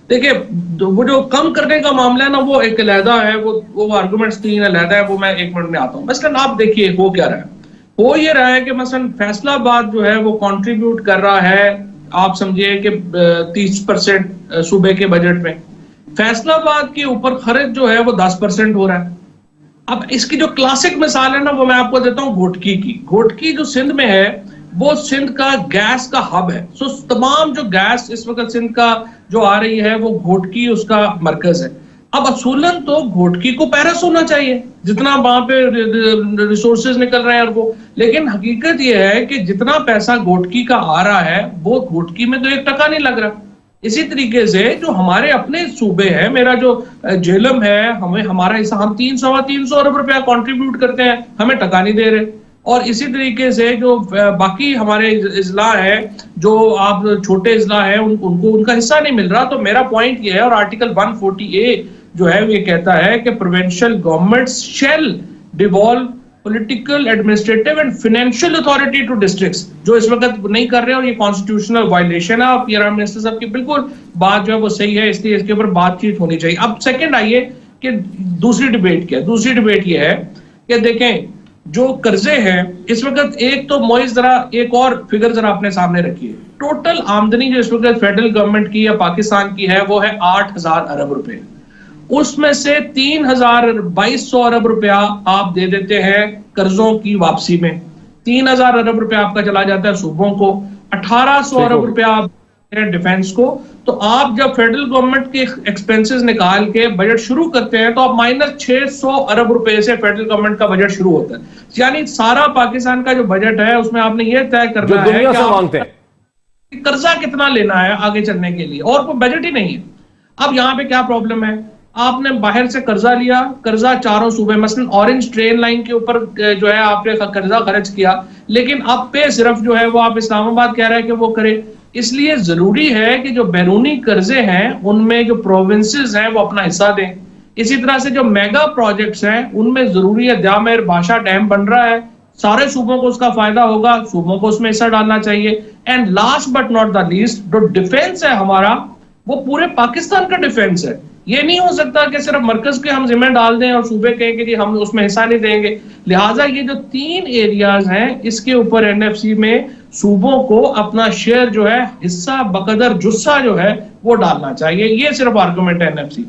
देखिए वो जो कम करने का मामला है ना, वो एक अलहदा है, वो आर्गुमेंट्स 3 अलहदा है, वो मैं 1 मिनट में आता हूँ। मसलन आप देखिए हो क्या रहा है, हो ये रहा है कि मसलन फैसलाबाद जो है वो कंट्रीब्यूट कर रहा है, आप समझिए कि 30% सूबे के बजट में। फैसलाबाद के ऊपर खर्च जो है वो 10% हो रहा है। अब इसकी जो क्लासिक मिसाल है ना, वो मैं आपको देता हूँ घोटकी की। घोटकी जो सिंध में है, वो सिंध का गैस का हब है। सो तमाम जो गैस इस वक्त सिंध का जो आ रही है, वो घोटकी उसका मरकज है। अब असूलन तो घोटकी को पैरस होना चाहिए, जितना वहां पे रिसोर्सेज निकल रहे हैं वो। लेकिन हकीकत यह है कि जितना पैसा घोटकी का आ रहा है, वो घोटकी में तो 1 टका नहीं लग रहा। इसी तरीके से जो हमारे अपने सूबे हैं, मेरा जो झेलम है, हमें हमारा हिस्सा, हम 300 अरब रुपया कंट्रीब्यूट करते हैं, हमें टका नहीं दे रहे। और इसी तरीके से जो बाकी हमारे इजला है, जो आप छोटे इजला है, उनको उनका हिस्सा नहीं मिल रहा। तो मेरा पॉइंट ये है, और आर्टिकल 140A जो है ये कहता है कि provincial government shell devolve political, administrative and financial authority to districts, जो इस वक्त नहीं कर रहे हैं, और ये कॉन्स्टिट्यूशनल वायलेशन है। आप प्राइम मिनिस्टर साहब की बिल्कुल बात जो है वो सही है, इसलिए इसके ऊपर बातचीत होनी चाहिए। अब सेकंड आइए कि दूसरी डिबेट क्या है। दूसरी डिबेट ये है कि देखें जो कर्जे हैं इस वक्त, एक तो मोइज जरा एक और फिगर जरा अपने सामने रखिए। टोटल आमदनी जो इस वक्त फेडरल गवर्नमेंट की या पाकिस्तान की है, वो है 8,000 अरब रुपए। उसमें से 3,2200 अरब रुपया आप दे देते हैं कर्जों की वापसी में, 3,000 अरब रुपया आपका चला जाता है सूबों को, 1,800 अरब रुपया आप डिफेंस को। तो आप जब फेडरल गवर्नमेंट के एक्सपेंसेस निकाल के बजट शुरू करते हैं, तो आप -600 अरब रुपए से फेडरल गवर्नमेंट का बजट शुरू होता है। यानी सारा पाकिस्तान का जो बजट है, उसमें आपने ये तय करना है कि कर्जा कितना लेना है आगे चलने के लिए, और कोई बजट ही नहीं है। अब यहाँ पे क्या प्रॉब्लम है, आपने बाहर से कर्जा लिया, कर्जा चारों सूबे, मसलन ऑरेंज ट्रेन लाइन के ऊपर जो है आपने कर्जा खर्च किया, लेकिन अब पे सिर्फ जो है वो आप इस्लामाबाद कह रहे हैं कि वो करे। इसलिए जरूरी है कि जो बैरूनी कर्जे हैं उनमें जो प्रोविंसेस हैं वो अपना हिस्सा दें। इसी तरह से जो मेगा प्रोजेक्ट्स हैं उनमें जरूरी है, द्यामेर भाषा डैम बन रहा है, सारे सूबों को उसका फायदा होगा, सूबों को उसमें हिस्सा डालना चाहिए। And last but not the least, जो डिफेंस है हमारा, वो पूरे पाकिस्तान का डिफेंस है। ये नहीं हो सकता कि सिर्फ मरकज के हम जिम्मे डाल दें और सूबे कहें कि हम उसमें हिस्सा नहीं देंगे। लिहाजा ये जो 3 एरियाज हैं, इसके ऊपर एनएफसी में सूबों को अपना शेयर जो है, हिस्सा बकदर जुस्सा जो है वो डालना चाहिए। ये सिर्फ आर्गुमेंट है एनएफसी।